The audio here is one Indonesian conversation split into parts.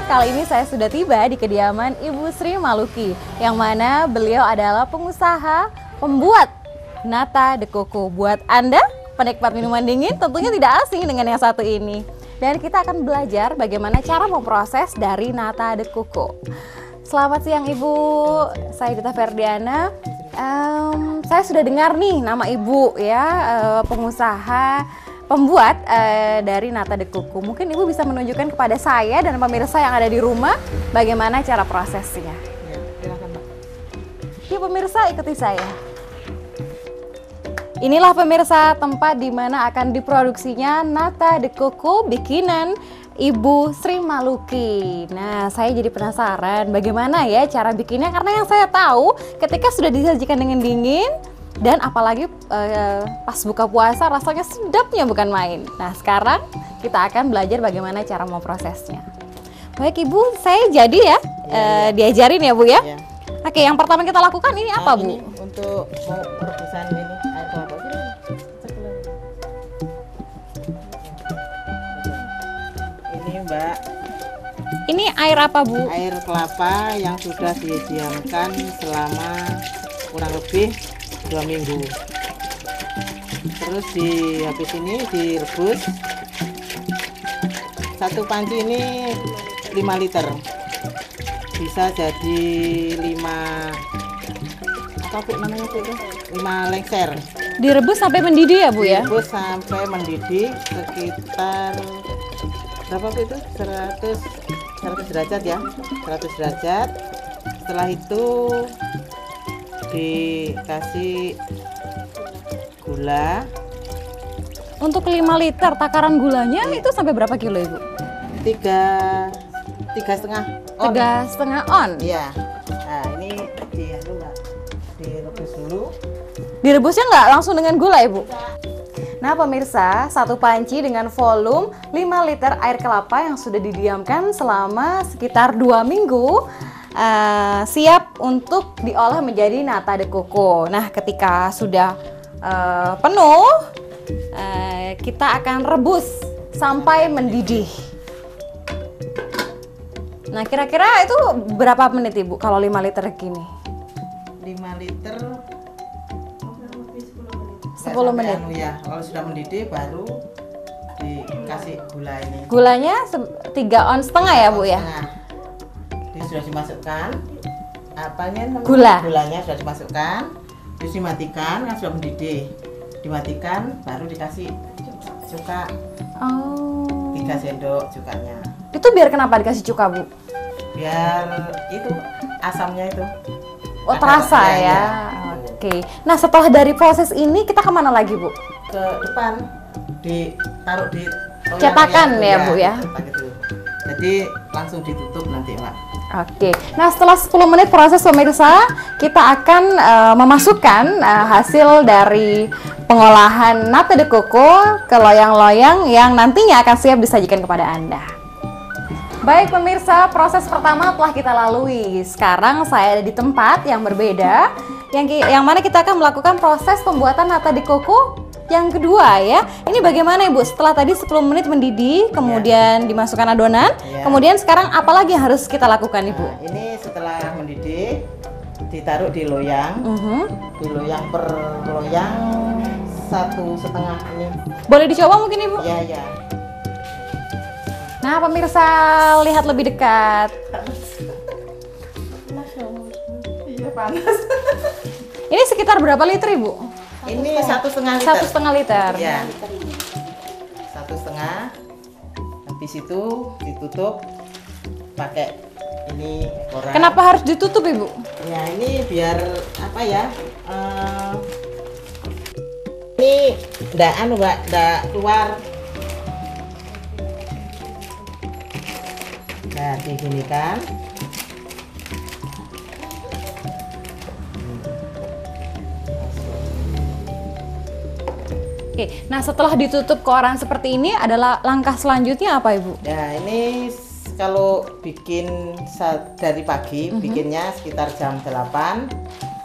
kali ini saya sudah tiba di kediaman Ibu Sri Maluki, yang mana beliau adalah pengusaha pembuat nata de coco. Buat Anda penikmat minuman dingin tentunya tidak asing dengan yang satu ini. Dan kita akan belajar bagaimana cara memproses dari nata de coco. Selamat siang Ibu, saya Dita Ferdiana. Saya sudah dengar nih nama Ibu ya, pengusaha pembuat dari nata de coco. Mungkin Ibu bisa menunjukkan kepada saya dan pemirsa yang ada di rumah bagaimana cara prosesnya. Ya, silakan, Mbak. Yuk pemirsa, ikuti saya. Inilah pemirsa tempat di mana akan diproduksinya nata de coco bikinan Ibu Sri Maluki. Nah, saya jadi penasaran bagaimana ya cara bikinnya, karena yang saya tahu ketika sudah disajikan dengan dingin dan apalagi pas buka puasa rasanya sedapnya bukan main. Nah, sekarang kita akan belajar bagaimana cara memprosesnya. Baik Ibu, saya jadi ya, diajarin ya Bu ya. Ya. Oke, yang pertama kita lakukan ini apa Bu? Ini untuk mau perebusan ini air kelapa. Ini Mbak, Ini air apa Bu? air kelapa yang sudah didiamkan selama kurang lebih 2 minggu. Terus habis ini direbus. Satu panci ini 5 liter. Bisa jadi 5 apa Bu namanya Bu itu? 5 lengser. Direbus sampai mendidih ya Bu ya? Direbus sampai mendidih sekitar berapa Bu itu? 100 derajat ya. 100 derajat. Setelah itu dikasih gula. Untuk 5 liter takaran gulanya itu sampai berapa kilo Ibu? 3,5 on. 3,5 on. Iya. Nah ini direbus dulu. Direbusnya nggak langsung dengan gula Ibu? Nah pemirsa, satu panci dengan volume 5 liter air kelapa yang sudah didiamkan selama sekitar 2 minggu siap untuk diolah menjadi nata de coco. Nah ketika sudah penuh, kita akan rebus sampai mendidih. Nah kira-kira itu berapa menit Ibu kalau 5 liter gini? 5 liter 10 menit. Ya, kalau sudah mendidih baru dikasih gula ini. Gulanya 3,5 on ya Bu ya? Nah, ini sudah dimasukkan. Apanya namanya? Gula. Gulanya sudah dimasukkan. Terus dimatikan, kan sudah mendidih. Dimatikan, baru dikasih cuka. Oh. 3 sendok cukanya. Itu biar kenapa dikasih cuka Bu? Biar itu asamnya itu. Oh Ada terasa rasa, ya. ya. Oke. Nah setelah dari proses ini kita kemana lagi Bu? Ke depan ditaruh di loyang Cetakan itu ya, Bu, ya? cetak itu. Jadi langsung ditutup nanti Pak. Oke. Nah setelah 10 menit proses pemirsa, kita akan memasukkan hasil dari pengolahan nata de coco ke loyang-loyang yang nantinya akan siap disajikan kepada Anda. Baik pemirsa, proses pertama telah kita lalui. Sekarang saya ada di tempat yang berbeda, yang mana kita akan melakukan proses pembuatan nata de coco yang kedua ya. Ini bagaimana Ibu? Setelah tadi 10 menit mendidih, kemudian dimasukkan adonan, Ya. kemudian sekarang apa lagi yang harus kita lakukan Ibu? Nah, ini setelah mendidih ditaruh di loyang. Di loyang per loyang 1,5 ini. Boleh dicoba mungkin Ibu? Ya ya. Nah pemirsa, lihat lebih dekat. Iya panas. Ini sekitar berapa liter Ibu? Ini 1,5 liter. 1,5 liter. Ya. 1,5. Habis itu ditutup pakai ini koran. Kenapa harus ditutup Ibu? Ya ini biar apa ya? Ini enggak keluar. Nah, diginikan. Oke, nah setelah ditutup koran seperti ini adalah langkah selanjutnya apa Ibu? Ya, ini kalau bikin dari pagi, bikinnya sekitar jam 8.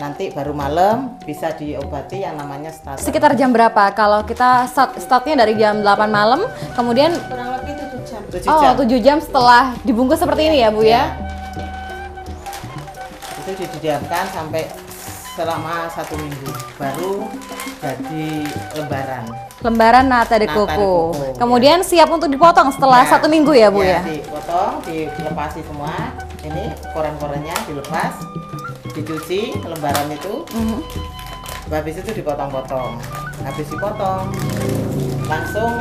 Nanti baru malam bisa diobati yang namanya starter. Sekitar jam berapa? Kalau kita startnya dari jam 8 malam, kemudian Kurang lebih 7 jam. jam. 7 Oh, jam. 7 jam setelah dibungkus seperti ini ya, Bu ya? Itu didiamkan sampai selama 1 minggu, baru jadi lembaran. Lembaran nata de Nata de coco. coco, Kemudian siap untuk dipotong setelah 1 minggu ya, Bu ya? Dipotong, dilepasi semua. Ini koran-korannya dilepas, dicuci lembaran itu. Habis itu dipotong-potong. Habis dipotong, langsung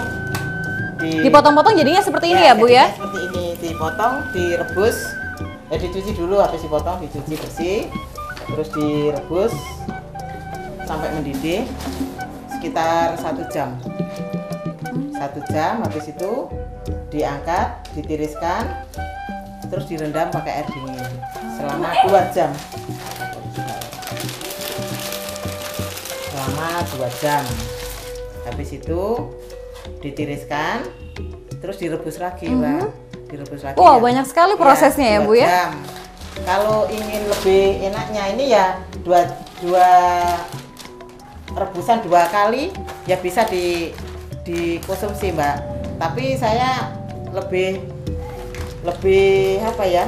Dipotong-potong jadinya seperti ini ya, Bu ya? jadinya seperti ini, dipotong, direbus. Dicuci dulu, habis dipotong, dicuci bersih, terus direbus sampai mendidih sekitar 1 jam. 1 jam, habis itu diangkat, ditiriskan, terus direndam pakai air dingin selama 2 jam. Selama 2 jam. Habis itu ditiriskan, terus direbus lagi, Mbak. Direbus lagi. Wah, banyak sekali prosesnya ya, Bu 2 ya? jam. Kalau ingin lebih enaknya ini ya dua rebusan 2 kali ya bisa dikonsumsi, Mbak. Tapi saya lebih apa ya?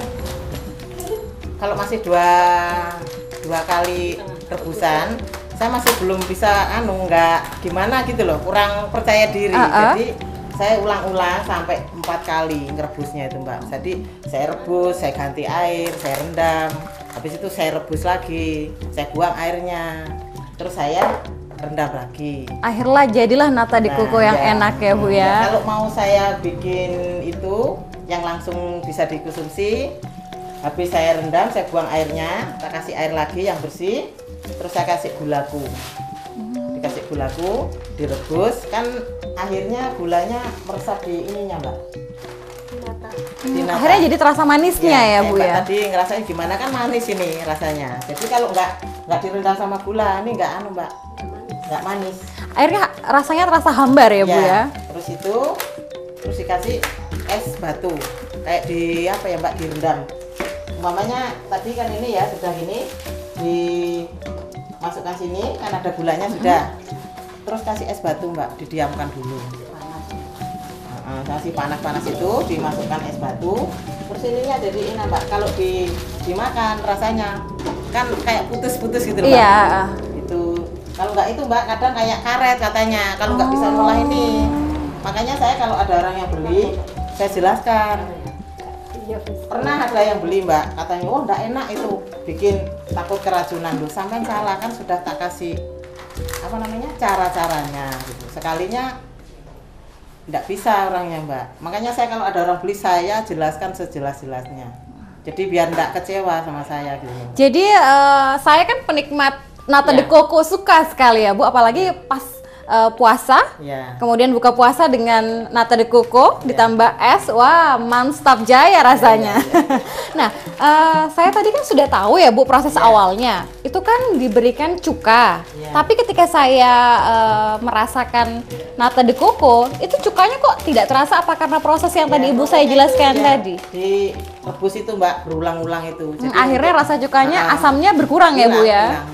Kalau masih dua kali rebusan, saya masih belum bisa nggak gimana gitu loh, kurang percaya diri. Jadi saya ulang-ulang sampai 4 kali ngerebusnya itu, Mbak. Jadi saya rebus, saya ganti air, saya rendam, habis itu saya rebus lagi, saya buang airnya, terus saya rendam lagi. Akhirnya jadilah nata de coco yang enak ya, Bu ya? Kalau mau saya bikin itu yang langsung bisa dikonsumsi, habis saya rendam, saya buang airnya, saya kasih air lagi yang bersih, terus saya kasih gulaku. Dikasih gulaku, direbus, kan akhirnya gulanya meresap di ininya, Mbak. Di nata. Akhirnya jadi terasa manisnya ya, Bu Mbak ya? tadi ngerasain gimana, kan manis ini rasanya. Jadi kalau nggak direndam sama gula, ini nggak Mbak, nggak manis. Akhirnya rasanya terasa hambar ya, Bu ya? Terus terus dikasih es batu, kayak di apa ya, Mbak, direndam. Umpamanya tadi kan ini ya sudah ini, dimasukkan sini kan ada gulanya sudah. Terus kasih es batu, Mbak, didiamkan dulu. Kasih panas-panas itu dimasukkan es batu. Terus ininya jadi enak, Mbak. Kalau dimakan rasanya kan kayak putus-putus gitu loh, Mbak. Iya. Itu kalau nggak itu, Mbak, kadang kayak karet katanya kalau nggak bisa ngolah ini. Makanya saya kalau ada orang yang beli, saya jelaskan. Pernah ada yang beli, Mbak, katanya, oh nggak enak itu, bikin takut keracunan. Loh, sampai salah, kan sudah tak kasih apa namanya cara-caranya gitu. Sekalinya nggak bisa orangnya, Mbak. Makanya saya kalau ada orang beli, saya jelaskan sejelas-jelasnya. Jadi biar nggak kecewa sama saya gitu. Jadi saya kan penikmat nata de coco, suka sekali ya, Bu, apalagi pas puasa, kemudian buka puasa dengan nata de coco ditambah es, wah mantap jaya rasanya. Nah, saya tadi kan sudah tahu ya, Bu, proses awalnya itu kan diberikan cuka, tapi ketika saya merasakan nata de coco, itu cukanya kok tidak terasa, apa karena proses yang tadi Ibu saya jelaskan tadi? Direbus itu, Mbak, berulang-ulang itu. Jadi akhirnya rasa cukanya, asamnya berkurang ya, Bu ya?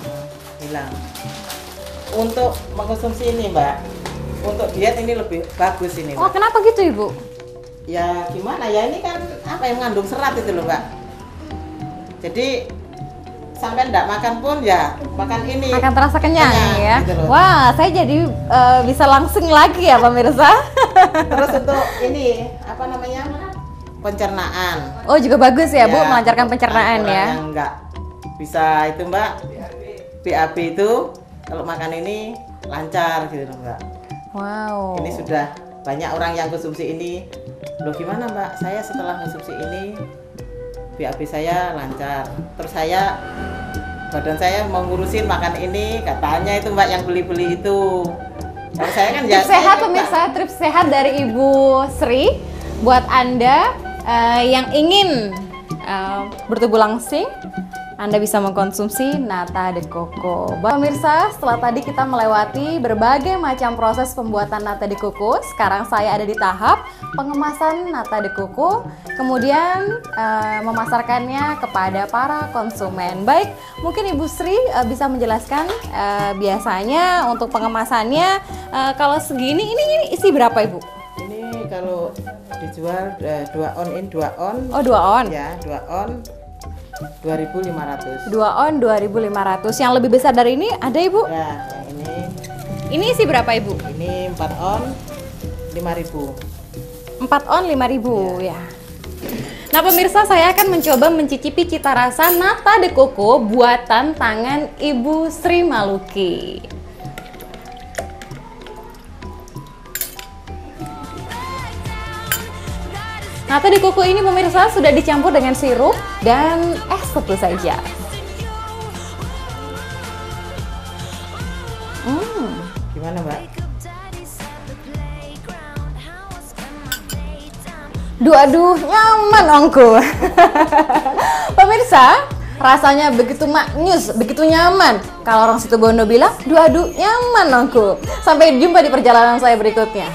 Hilang. Untuk mengkonsumsi ini, Mbak, untuk diet ini lebih bagus ini, Mbak. Oh, kenapa gitu, Ibu? Ya gimana ya, ini kan apa yang mengandung serat itu loh, Mbak. Jadi sampai enggak makan pun ya makan ini akan terasa kenyang ya gitu loh. Wah, saya jadi bisa langsing lagi ya, pemirsa. Terus untuk ini apa namanya, pencernaan. Oh, juga bagus ya, Bu, melancarkan pencernaan ya. Yang enggak bisa itu, Mbak, BAB itu kalau makan ini lancar gitu loh, Mbak. Wow. Ini sudah banyak orang yang konsumsi ini. Loh gimana, Mbak? Saya setelah konsumsi ini BAB saya lancar. Terus badan saya mau ngurusin makan ini, katanya itu, Mbak, yang beli-beli itu. Kalau saya kan tips sehat, pemirsa, tips sehat dari Ibu Sri buat Anda yang ingin bertubuh langsing. Anda bisa mengkonsumsi nata de coco. Pemirsa, setelah tadi kita melewati berbagai macam proses pembuatan nata de coco, sekarang saya ada di tahap pengemasan nata de coco, kemudian memasarkannya kepada para konsumen. Baik, mungkin Ibu Sri bisa menjelaskan biasanya untuk pengemasannya kalau segini, ini isi berapa, Ibu? Ini kalau dijual 2 on in 2 on. Oh, 2 on. Ya, 2 on 2.500. 2 on 2.500. Yang lebih besar dari ini ada, Ibu? Ya, yang ini. Ini isi berapa, Ibu? Ini 4 on 5.000. 4 on 5.000 ya. Nah pemirsa, saya akan mencoba mencicipi cita rasa nata de coco buatan tangan Ibu Sri Maluki. Nata de coco ini pemirsa sudah dicampur dengan sirup dan es tentu saja. Gimana, Mbak? Aduh, nyaman ongku. Pemirsa, rasanya begitu maknyus, begitu nyaman. Kalau orang Situbondo bilang, aduh, nyaman ongku. Sampai jumpa di perjalanan saya berikutnya.